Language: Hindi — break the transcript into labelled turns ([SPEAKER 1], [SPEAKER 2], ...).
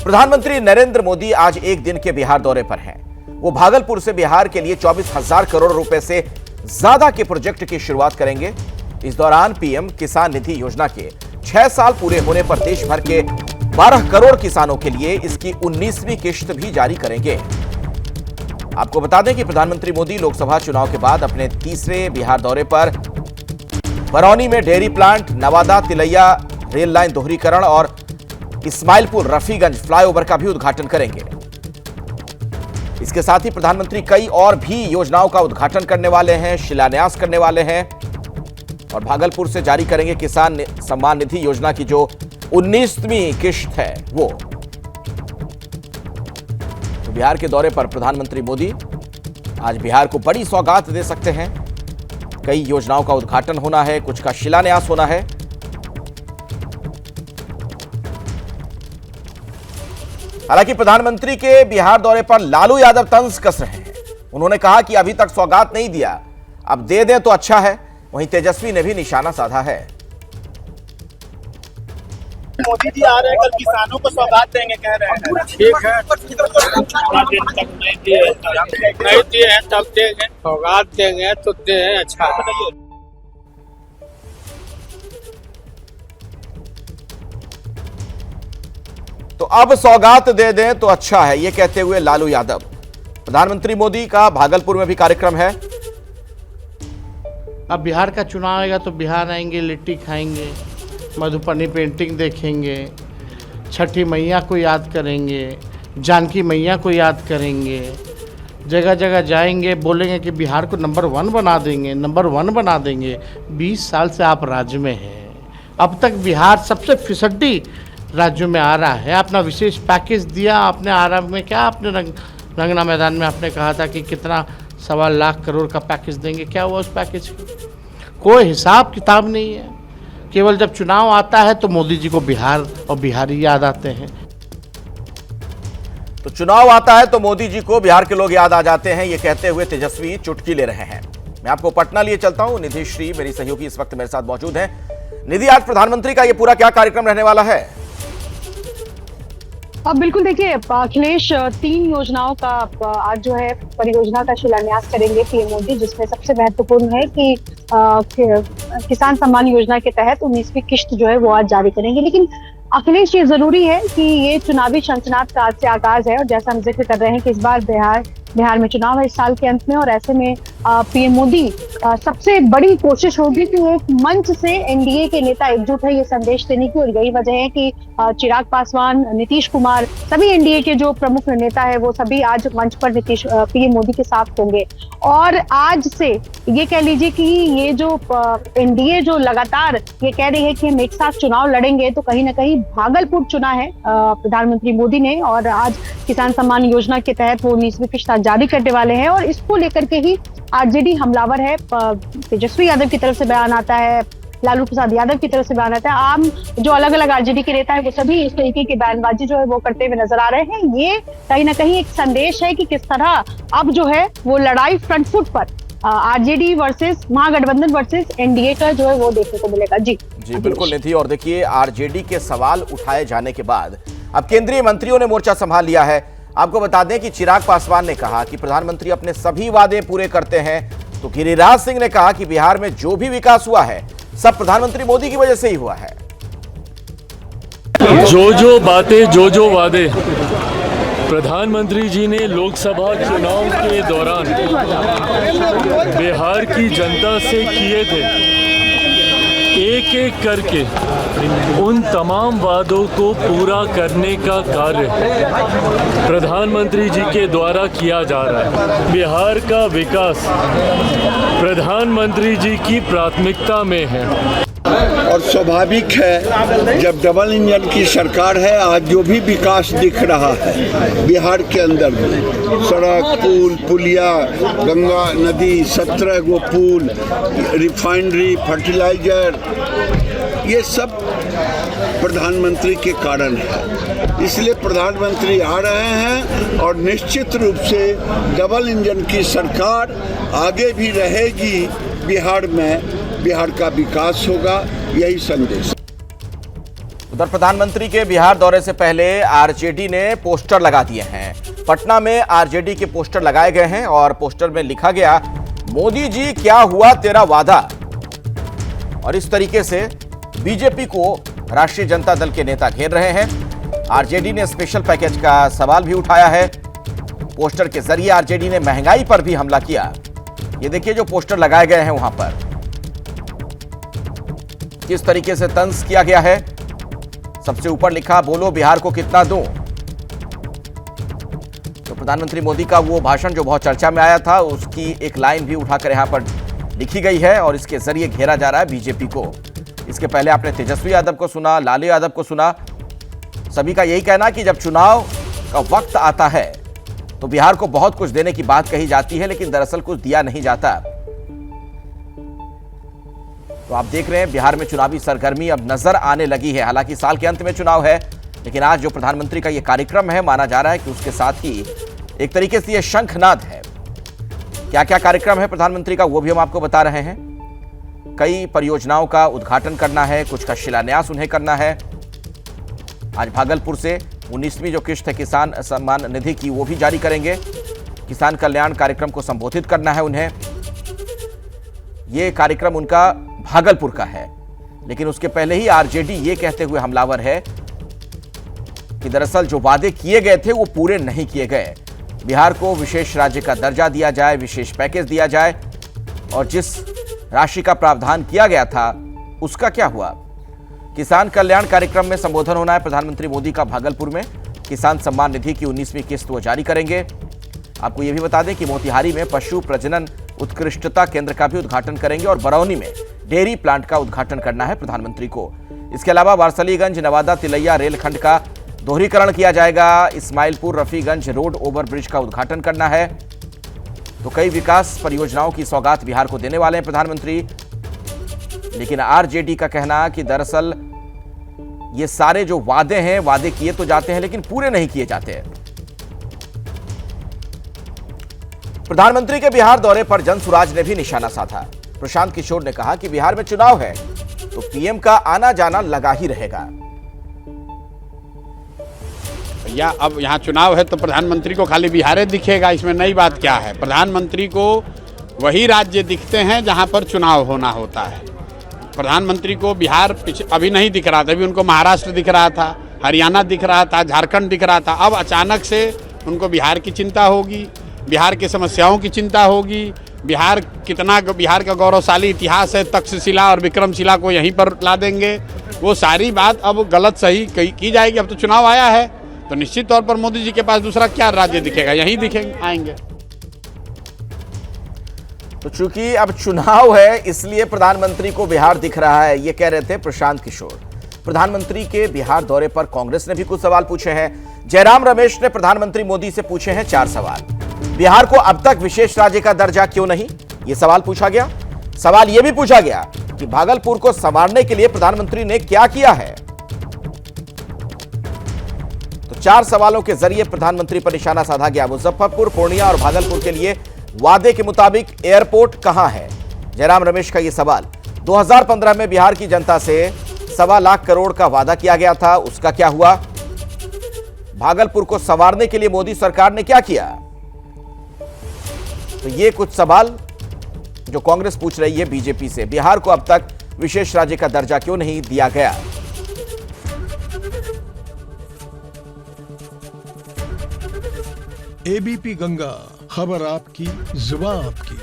[SPEAKER 1] प्रधानमंत्री नरेंद्र मोदी आज एक दिन के बिहार दौरे पर हैं। वो भागलपुर से बिहार के लिए 24,000 करोड़ रुपए से ज्यादा के प्रोजेक्ट की शुरुआत करेंगे। इस दौरान पीएम किसान निधि योजना के 6 साल पूरे होने पर देश भर के 12 करोड़ किसानों के लिए इसकी 19वीं किश्त भी जारी करेंगे। आपको बता दें कि प्रधानमंत्री मोदी लोकसभा चुनाव के बाद अपने तीसरे बिहार दौरे पर बरौनी में dairy plant, Nawada Tilaiya rail line दोहरीकरण और इस्माइलपुर रफीगंज फ्लाईओवर का भी उद्घाटन करेंगे। इसके साथ ही प्रधानमंत्री कई और भी योजनाओं का उद्घाटन करने वाले हैं, शिलान्यास करने वाले हैं और भागलपुर से जारी करेंगे किसान सम्मान निधि योजना की जो 19वीं किश्त है वो। तो बिहार के दौरे पर प्रधानमंत्री मोदी आज बिहार को बड़ी सौगात दे सकते हैं। कई योजनाओं का उद्घाटन होना है, कुछ का शिलान्यास होना है। हालांकि प्रधानमंत्री के बिहार दौरे पर लालू यादव तंज कस रहे हैं। उन्होंने कहा कि अभी तक सौगात नहीं दिया, अब दे दें तो अच्छा है। वहीं तेजस्वी ने भी निशाना साधा है।
[SPEAKER 2] मोदी जी आ रहे हैं, कल किसानों को सौगात देंगे कह रहे हैं।
[SPEAKER 3] ठीक है, नहीं दिए हैं तब देंगे, सौगात देंगे तो दे अच्छा।
[SPEAKER 1] तो अब सौगात दे दें तो अच्छा है, ये कहते हुए लालू यादव। प्रधानमंत्री मोदी का भागलपुर में भी कार्यक्रम है।
[SPEAKER 4] अब बिहार का चुनाव आएगा तो बिहार आएंगे, लिट्टी खाएंगे, मधुबनी पेंटिंग देखेंगे, छठी मैया को याद करेंगे, जानकी मैया को याद करेंगे, जगह जगह जाएंगे, बोलेंगे कि बिहार को नंबर 1 बना देंगे, नंबर 1 बना देंगे। 20 साल से आप राज्य में हैं, अब तक बिहार सबसे फिसड्डी राज्यों में आ रहा है। अपना विशेष पैकेज दिया आपने आराम में, क्या आपने रंगना मैदान में आपने कहा था कि कितना 1.25 लाख करोड़ का पैकेज देंगे, क्या हुआ उस पैकेज की? कोई हिसाब किताब नहीं है। केवल जब चुनाव आता है तो मोदी जी को बिहार और बिहारी याद आते हैं।
[SPEAKER 1] तो चुनाव आता है तो मोदी जी को बिहार के लोग याद आ जाते हैं, ये कहते हुए तेजस्वी चुटकी ले रहे हैं। मैं आपको पटना लिए चलता हूं। निधि श्री मेरी सहयोगी इस वक्त मेरे साथ मौजूद हैं। निधि, आज प्रधानमंत्री का ये पूरा क्या कार्यक्रम रहने वाला है?
[SPEAKER 5] अब बिल्कुल देखिए, अखिलेश 3 योजनाओं का आज जो है परियोजना का शिलान्यास करेंगे पीएम मोदी, जिसमें सबसे महत्वपूर्ण है कि किसान सम्मान योजना के तहत 19वीं किश्त जो है वो आज जारी करेंगे। लेकिन अखिलेश, ये जरूरी है कि ये चुनावी सनसनाहट का आज से आगाज है और जैसा हम जिक्र कर रहे हैं कि इस बार बिहार में चुनाव है इस साल के अंत में, और ऐसे में पीएम मोदी सबसे बड़ी कोशिश होगी कि एक मंच से एनडीए के नेता एकजुट है, ये संदेश देने की। और यही वजह है कि चिराग पासवान, नीतीश कुमार, सभी एनडीए के जो प्रमुख नेता है वो सभी आज मंच पर पीएम मोदी के साथ होंगे। और आज से ये कह लीजिए कि ये जो एनडीए जो लगातार ये कह रही है कि हम एक साथ चुनाव लड़ेंगे, तो कहीं ना कहीं भागलपुर चुना है प्रधानमंत्री मोदी ने और आज किसान सम्मान योजना के तहत वो 19वीं किश्त जारी करने वाले हैं। और इसको लेकर के ही आरजेडी हमलावर है। तेजस्वी यादव की तरफ से बयान आता है, लालू प्रसाद यादव की तरफ से बयान आता है, आम जो अलग अलग आरजेडी के नेता है वो सभी इस तरीके की बयानबाजी जो है वो करते हुए नजर आ रहे हैं। ये कहीं ना कहीं एक संदेश है कि किस तरह अब जो है वो लड़ाई फ्रंट फुट पर आरजेडी वर्सेस महागठबंधन वर्सेस एनडीए का जो है वो देखने को मिलेगा। जी
[SPEAKER 1] बिल्कुल निधि। और देखिए, आरजेडी के सवाल उठाए जाने के बाद अब केंद्रीय मंत्रियों ने मोर्चा संभाल लिया है। आपको बता दें कि चिराग पासवान ने कहा कि प्रधानमंत्री अपने सभी वादे पूरे करते हैं, तो गिरिराज सिंह ने कहा कि बिहार में जो भी विकास हुआ है सब प्रधानमंत्री मोदी की वजह से ही हुआ है।
[SPEAKER 6] जो बातें, जो वादे प्रधानमंत्री जी ने लोकसभा चुनाव के दौरान बिहार की जनता से किए थे, एक एक करके उन तमाम वादों को पूरा करने का कार्य प्रधानमंत्री जी के द्वारा किया जा रहा है। बिहार का विकास प्रधानमंत्री जी की प्राथमिकता में है
[SPEAKER 7] और स्वाभाविक है, जब डबल इंजन की सरकार है, आज जो भी विकास दिख रहा है बिहार के अंदर में, सड़क, पुल, पुलिया, गंगा नदी, 17 गो पुल, रिफाइनरी, फर्टिलाइजर, ये सब प्रधानमंत्री के कारण है। इसलिए प्रधानमंत्री आ रहे हैं और निश्चित रूप से डबल इंजन की सरकार आगे भी रहेगी। बिहार में बिहार का विकास होगा, यही संदेश।
[SPEAKER 1] उधर प्रधानमंत्री के बिहार दौरे से पहले आरजेडी ने पोस्टर लगा दिए हैं। पटना में आरजेडी के पोस्टर लगाए गए हैं और पोस्टर में लिखा गया, मोदी जी क्या हुआ तेरा वादा। और इस तरीके से बीजेपी को राष्ट्रीय जनता दल के नेता घेर रहे हैं। आरजेडी ने स्पेशल पैकेज का सवाल भी उठाया है। पोस्टर के जरिए आरजेडी ने महंगाई पर भी हमला किया। ये देखिए जो पोस्टर लगाए गए हैं वहां पर किस तरीके से तंज किया गया है। सबसे ऊपर लिखा, बोलो बिहार को कितना दूं। तो प्रधानमंत्री मोदी का वो भाषण जो बहुत चर्चा में आया था, उसकी एक लाइन भी उठाकर यहां पर लिखी गई है और इसके जरिए घेरा जा रहा है बीजेपी को। इसके पहले आपने तेजस्वी यादव को सुना, लालू यादव को सुना। सभी का यही कहना कि जब चुनाव का वक्त आता है तो बिहार को बहुत कुछ देने की बात कही जाती है, लेकिन दरअसल कुछ दिया नहीं जाता। तो आप देख रहे हैं बिहार में चुनावी सरगर्मी अब नजर आने लगी है। हालांकि साल के अंत में चुनाव है, लेकिन आज जो प्रधानमंत्री का यह कार्यक्रम है, माना जा रहा है कि उसके साथ ही एक तरीके से यह शंखनाद है। क्या क्या कार्यक्रम है प्रधानमंत्री का, वो भी हम आपको बता रहे हैं। कई परियोजनाओं का उद्घाटन करना है, कुछ का शिलान्यास उन्हें करना है। आज भागलपुर से 19वीं जो किश्त है किसान सम्मान निधि की, वो भी जारी करेंगे। किसान कल्याण कार्यक्रम को संबोधित करना है उन्हें। यह कार्यक्रम उनका भागलपुर का है, लेकिन उसके पहले ही आरजेडी ये कहते हुए हमलावर है कि दरअसल जो वादे किए गए थे वो पूरे नहीं किए गए। बिहार को विशेष राज्य का दर्जा दिया जाए, विशेष पैकेज दिया जाए, और जिस राशि का प्रावधान किया गया था उसका क्या हुआ। किसान कल्याण कार्यक्रम में संबोधन होना है प्रधानमंत्री मोदी का भागलपुर में। किसान सम्मान निधि की 19वीं किस्त वो जारी करेंगे। आपको यह भी बता दें कि मोतिहारी में पशु प्रजनन उत्कृष्टता केंद्र का भी उद्घाटन करेंगे और बरौनी में डेयरी प्लांट का उद्घाटन करना है प्रधानमंत्री को। इसके अलावा वारसलीगंज नवादा तिलैया रेलखंड का दोहरीकरण किया जाएगा। इस्माइलपुर रफीगंज रोड ओवरब्रिज का उद्घाटन करना है। तो कई विकास परियोजनाओं की सौगात बिहार को देने वाले हैं प्रधानमंत्री। लेकिन आरजेडी का कहना कि दरअसल ये सारे जो वादे हैं, वादे किए तो जाते हैं लेकिन पूरे नहीं किए जाते हैं। प्रधानमंत्री के बिहार दौरे पर जनसुराज ने भी निशाना साधा। प्रशांत किशोर ने कहा कि बिहार में चुनाव है तो पीएम का आना जाना लगा ही रहेगा।
[SPEAKER 8] या अब यहाँ चुनाव है तो प्रधानमंत्री को खाली बिहार दिखेगा, इसमें नई बात क्या है। प्रधानमंत्री को वही राज्य दिखते हैं जहाँ पर चुनाव होना होता है। प्रधानमंत्री को बिहार अभी नहीं दिख रहा था, अभी उनको महाराष्ट्र दिख रहा था, हरियाणा दिख रहा था, झारखंड दिख रहा था। अब अचानक से उनको बिहार की चिंता होगी, बिहार की समस्याओं की चिंता होगी। बिहार का गौरवशाली इतिहास है, तक्षशिला और विक्रमशिला को यहीं पर ला देंगे। वो सारी बात अब गलत सही की जाएगी। अब तो चुनाव आया है तो निश्चित तौर पर मोदी जी के पास दूसरा क्या राज्य दिखेगा, यहीं दिखेंगे, आएंगे।
[SPEAKER 1] तो चूंकि अब चुनाव है इसलिए प्रधानमंत्री को बिहार दिख रहा है, ये कह रहे थे प्रशांत किशोर। प्रधानमंत्री के बिहार दौरे पर कांग्रेस ने भी कुछ सवाल पूछे हैं। जयराम रमेश ने प्रधानमंत्री मोदी से पूछे हैं 4 सवाल। बिहार को अब तक विशेष राज्य का दर्जा क्यों नहीं, यह सवाल पूछा गया। सवाल यह भी पूछा गया कि भागलपुर को संवारने के लिए प्रधानमंत्री ने क्या किया है। तो 4 सवालों के जरिए प्रधानमंत्री पर निशाना साधा गया। मुजफ्फरपुर, पूर्णिया और भागलपुर के लिए वादे के मुताबिक एयरपोर्ट कहां है, जयराम रमेश का यह सवाल। 2015 में बिहार की जनता से 1.25 लाख करोड़ का वादा किया गया था, उसका क्या हुआ। भागलपुर को संवारने के लिए मोदी सरकार ने क्या किया। तो ये कुछ सवाल जो कांग्रेस पूछ रही है बीजेपी से। बिहार को अब तक विशेष राज्य का दर्जा क्यों नहीं दिया गया।
[SPEAKER 9] एबीपी गंगा, खबर आपकी, जुबान आपकी।